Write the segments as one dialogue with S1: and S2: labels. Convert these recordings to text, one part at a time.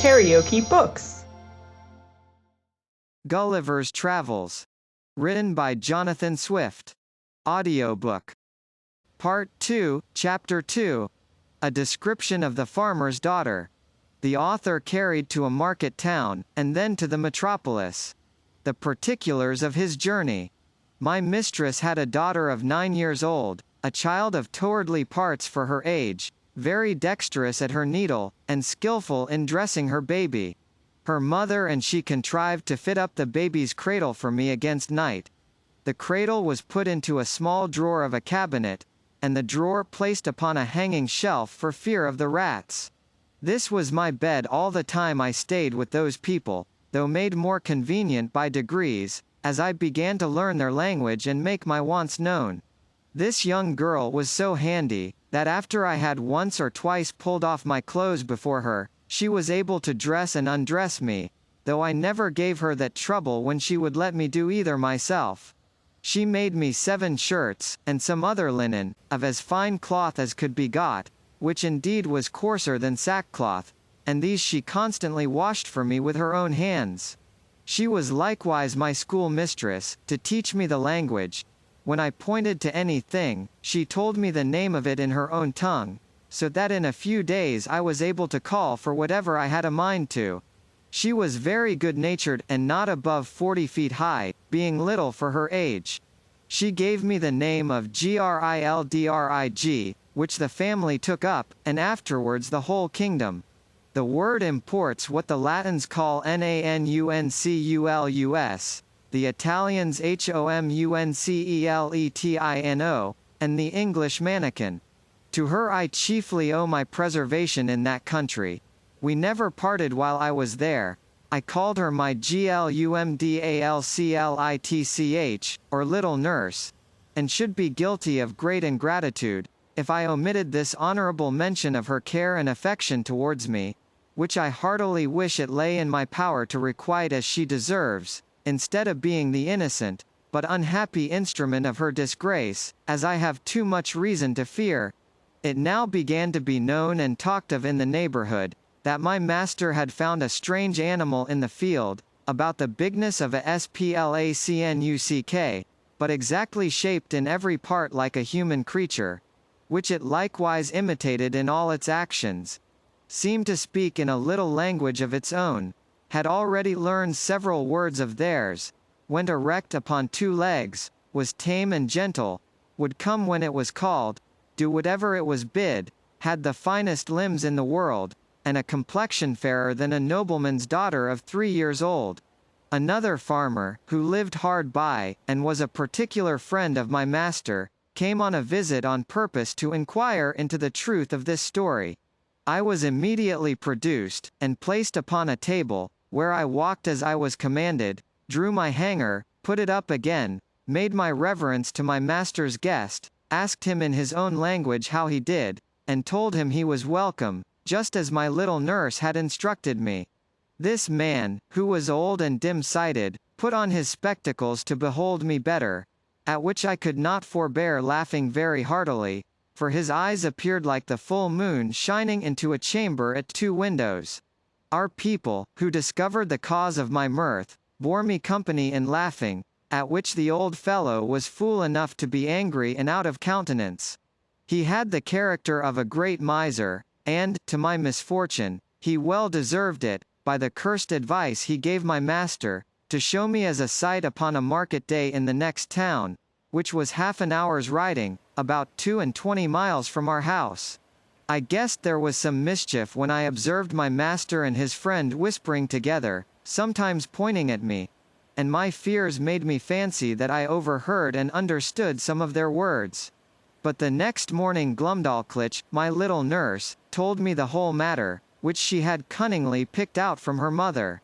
S1: KaraokeBooks.
S2: Gulliver's Travels. Written by Jonathan Swift. Audiobook. Part 2, Chapter 2. A description of the farmer's daughter. The author carried to a market town, and then to the metropolis. The particulars of his journey. My mistress had a daughter of 9 years old, a child of towardly parts for her age, very dexterous at her needle, and skillful in dressing her baby. Her mother and she contrived to fit up the baby's cradle for me against night. The cradle was put into a small drawer of a cabinet, and the drawer placed upon a hanging shelf for fear of the rats. This was my bed all the time I stayed with those people, though made more convenient by degrees, as I began to learn their language and make my wants known. This young girl was so handy, that after I had once or twice pulled off my clothes before her, she was able to dress and undress me, though I never gave her that trouble when she would let me do either myself. She made me 7 shirts, and some other linen, of as fine cloth as could be got, which indeed was coarser than sackcloth, and these she constantly washed for me with her own hands. She was likewise my school mistress, to teach me the language. When I pointed to any thing, she told me the name of it in her own tongue, so that in a few days I was able to call for whatever I had a mind to. She was very good-natured, and not above 40 feet high, being little for her age. She gave me the name of Grildrig, which the family took up, and afterwards the whole kingdom. The word imports what the Latins call nanunculatus, the Italians homunceletino, and the English mannikin. To her I chiefly owe my preservation in that country. We never parted while I was there. I called her my glumdalclitch, or little nurse, and should be guilty of great ingratitude, if I omitted this honorable mention of her care and affection towards me, which I heartily wish it lay in my power to requite as she deserves, instead of being the innocent, but unhappy instrument of her disgrace, as I have too much reason to fear. It now began to be known and talked of in the neighborhood, that my master had found a strange animal in the field, about the bigness of a splacnuck, but exactly shaped in every part like a human creature, which it likewise imitated in all its actions, seemed to speak in a little language of its own, had already learned several words of theirs, went erect upon 2 legs, was tame and gentle, would come when it was called, do whatever it was bid, had the finest limbs in the world, and a complexion fairer than a nobleman's daughter of 3 years old. Another farmer, who lived hard by, and was a particular friend of my master, came on a visit on purpose to inquire into the truth of this story. I was immediately produced, and placed upon a table, where I walked as I was commanded, drew my hanger, put it up again, made my reverence to my master's guest, asked him in his own language how he did, and told him he was welcome, just as my little nurse had instructed me. This man, who was old and dim-sighted, put on his spectacles to behold me better, at which I could not forbear laughing very heartily, for his eyes appeared like the full moon shining into a chamber at 2 windows. Our people, who discovered the cause of my mirth, bore me company in laughing, at which the old fellow was fool enough to be angry and out of countenance. He had the character of a great miser, and, to my misfortune, he well deserved it, by the cursed advice he gave my master, to show me as a sight upon a market day in the next town, which was half an hour's riding, about 22 miles from our house. I guessed there was some mischief when I observed my master and his friend whispering together, sometimes pointing at me, and my fears made me fancy that I overheard and understood some of their words. But the next morning Glumdalclitch, my little nurse, told me the whole matter, which she had cunningly picked out from her mother.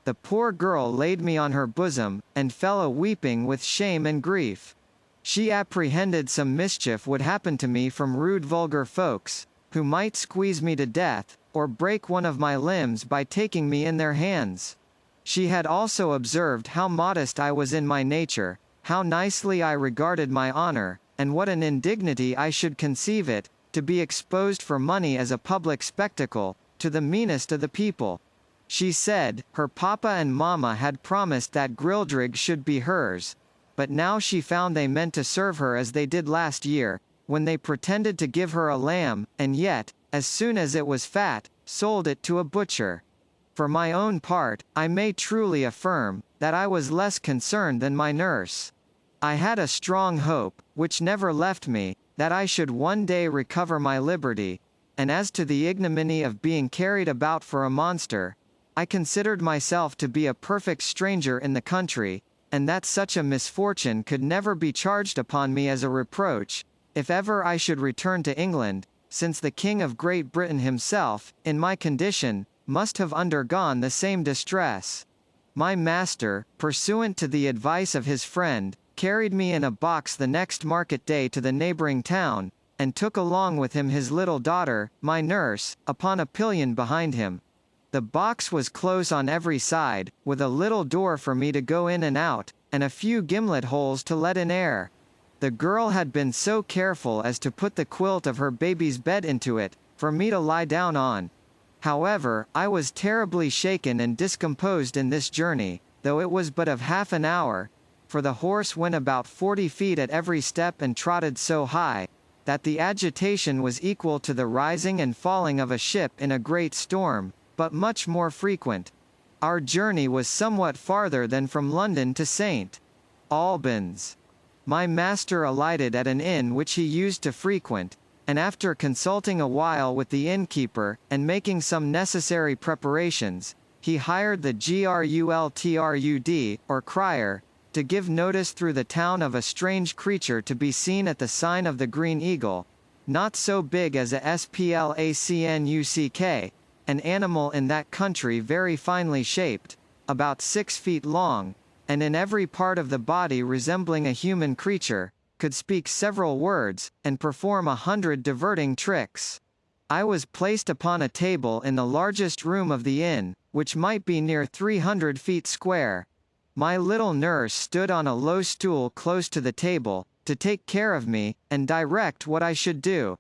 S2: The poor girl laid me on her bosom, and fell a-weeping with shame and grief. She apprehended some mischief would happen to me from rude vulgar folks, who might squeeze me to death, or break one of my limbs by taking me in their hands. She had also observed how modest I was in my nature, how nicely I regarded my honor, and what an indignity I should conceive it, to be exposed for money as a public spectacle, to the meanest of the people. She said, her papa and mama had promised that Grildrig should be hers. But now she found they meant to serve her as they did last year, when they pretended to give her a lamb, and yet, as soon as it was fat, sold it to a butcher. For my own part, I may truly affirm, that I was less concerned than my nurse. I had a strong hope, which never left me, that I should one day recover my liberty, and as to the ignominy of being carried about for a monster, I considered myself to be a perfect stranger in the country, and that such a misfortune could never be charged upon me as a reproach, if ever I should return to England, since the King of Great Britain himself, in my condition, must have undergone the same distress. My master, pursuant to the advice of his friend, carried me in a box the next market day to the neighbouring town, and took along with him his little daughter, my nurse, upon a pillion behind him. The box was close on every side, with a little door for me to go in and out, and a few gimlet holes to let in air. The girl had been so careful as to put the quilt of her baby's bed into it, for me to lie down on. However, I was terribly shaken and discomposed in this journey, though it was but of half an hour, for the horse went about 40 feet at every step and trotted so high, that the agitation was equal to the rising and falling of a ship in a great storm, but much more frequent. Our journey was somewhat farther than from London to St. Albans. My master alighted at an inn which he used to frequent, and after consulting a while with the innkeeper, and making some necessary preparations, he hired the Grultrud, or crier, to give notice through the town of a strange creature to be seen at the sign of the Green Eagle, not so big as a splacnuck, an animal in that country very finely shaped, about 6 feet long, and in every part of the body resembling a human creature, could speak several words, and perform 100 diverting tricks. I was placed upon a table in the largest room of the inn, which might be near 300 feet square. My little nurse stood on a low stool close to the table, to take care of me, and direct what I should do.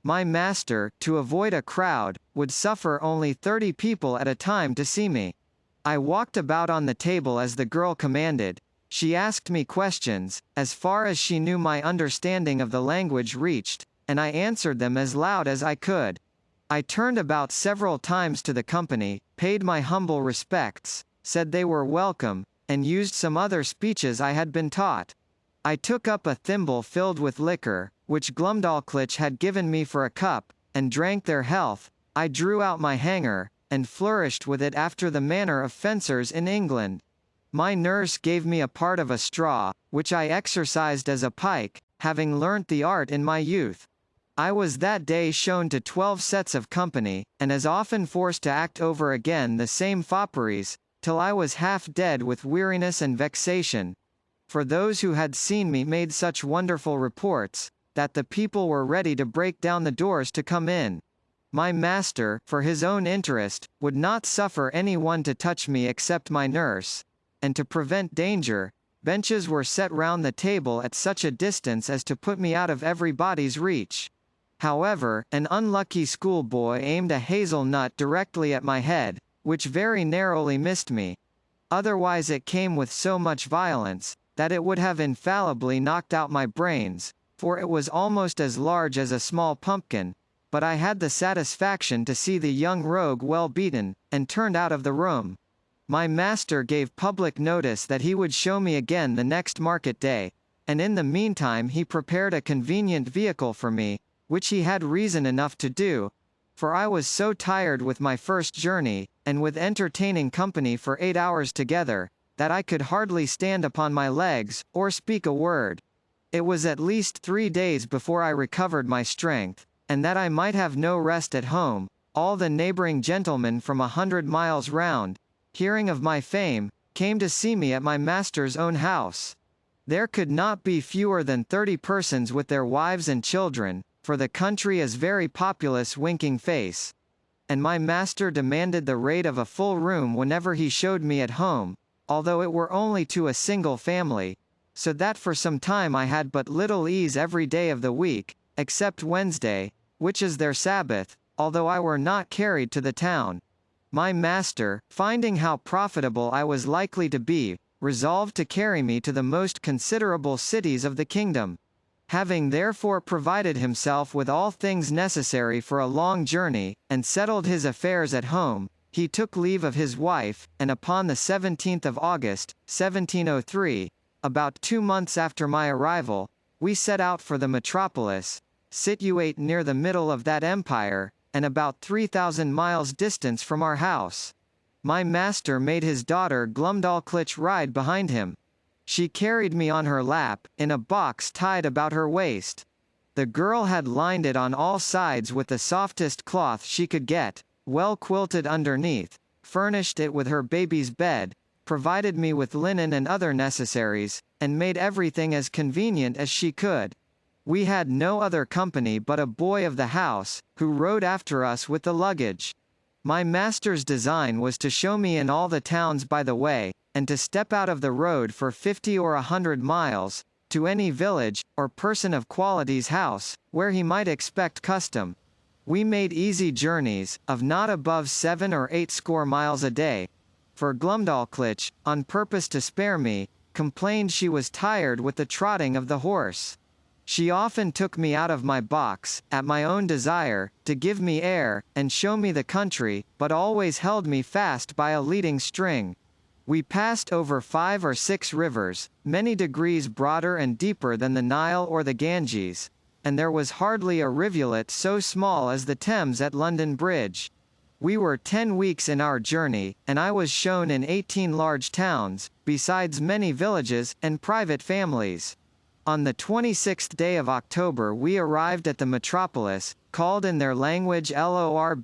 S2: My master, to avoid a crowd, would suffer only 30 people at a time to see me. I walked about on the table as the girl commanded. She asked me questions, as far as she knew my understanding of the language reached, and I answered them as loud as I could. I turned about several times to the company, paid my humble respects, said they were welcome, and used some other speeches I had been taught. I took up a thimble filled with liquor, which Glumdalclitch had given me for a cup, and drank their health. I drew out my hanger, and flourished with it after the manner of fencers in England. My nurse gave me a part of a straw, which I exercised as a pike, having learnt the art in my youth. I was that day shown to 12 sets of company, and as often forced to act over again the same fopperies, till I was half dead with weariness and vexation. For those who had seen me made such wonderful reports, that the people were ready to break down the doors to come in. My master, for his own interest, would not suffer any one to touch me except my nurse, and to prevent danger, benches were set round the table at such a distance as to put me out of everybody's reach. However, an unlucky schoolboy aimed a hazel nut directly at my head, which very narrowly missed me. Otherwise it came with so much violence, that it would have infallibly knocked out my brains, for it was almost as large as a small pumpkin, but I had the satisfaction to see the young rogue well beaten, and turned out of the room. My master gave public notice that he would show me again the next market day, and in the meantime he prepared a convenient vehicle for me, which he had reason enough to do, for I was so tired with my first journey, and with entertaining company for 8 hours together, that I could hardly stand upon my legs, or speak a word. It was at least 3 days before I recovered my strength, and that I might have no rest at home, all the neighbouring gentlemen from 100 miles round, hearing of my fame, came to see me at my master's own house. There could not be fewer than 30 persons with their wives and children, for the country is very populous winking face. And my master demanded the rate of a full room whenever he showed me at home, although it were only to a single family, so that for some time I had but little ease every day of the week, except Wednesday, which is their Sabbath, although I were not carried to the town. My master, finding how profitable I was likely to be, resolved to carry me to the most considerable cities of the kingdom. Having therefore provided himself with all things necessary for a long journey, and settled his affairs at home, he took leave of his wife, and upon the 17th of August, 1703, about 2 months after my arrival, we set out for the metropolis, situate near the middle of that empire, and about 3,000 miles distance from our house. My master made his daughter Glumdalclitch ride behind him. She carried me on her lap, in a box tied about her waist. The girl had lined it on all sides with the softest cloth she could get, well quilted underneath, furnished it with her baby's bed, provided me with linen and other necessaries, and made everything as convenient as she could. We had no other company but a boy of the house, who rode after us with the luggage. My master's design was to show me in all the towns by the way, and to step out of the road for 50 or 100 miles, to any village, or person of quality's house, where he might expect custom. We made easy journeys, of not above 7 or 8 score miles a day. For Glumdalclitch, on purpose to spare me, complained she was tired with the trotting of the horse. She often took me out of my box, at my own desire, to give me air, and show me the country, but always held me fast by a leading string. We passed over 5 or 6 rivers, many degrees broader and deeper than the Nile or the Ganges, and there was hardly a rivulet so small as the Thames at London Bridge. We were 10 weeks in our journey, and I was shown in 18 large towns, besides many villages, and private families. On the 26th day of October we arrived at the metropolis, called in their language Lorbrulgrud,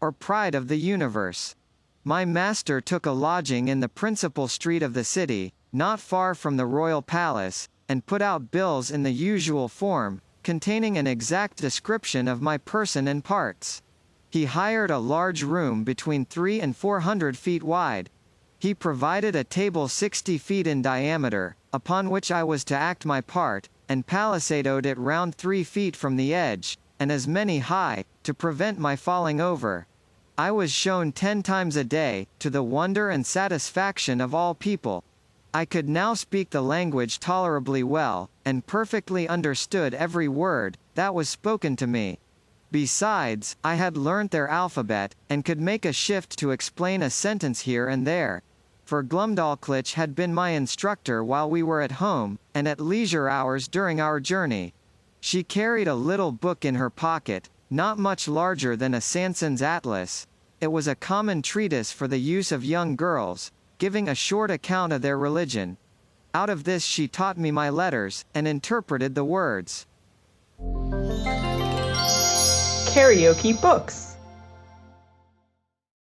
S2: or Pride of the Universe. My master took a lodging in the principal street of the city, not far from the royal palace, and put out bills in the usual form, containing an exact description of my person and parts. He hired a large room between 300 and 400 feet wide. He provided a table 60 feet in diameter, upon which I was to act my part, and palisadoed it round 3 feet from the edge, and as many high, to prevent my falling over. I was shown 10 times a day, to the wonder and satisfaction of all people. I could now speak the language tolerably well, and perfectly understood every word that was spoken to me. Besides, I had learnt their alphabet, and could make a shift to explain a sentence here and there. For Glumdalclitch had been my instructor while we were at home, and at leisure hours during our journey. She carried a little book in her pocket, not much larger than a Sanson's atlas. It was a common treatise for the use of young girls, giving a short account of their religion. Out of this she taught me my letters, and interpreted the words.
S1: KaraokeBooks.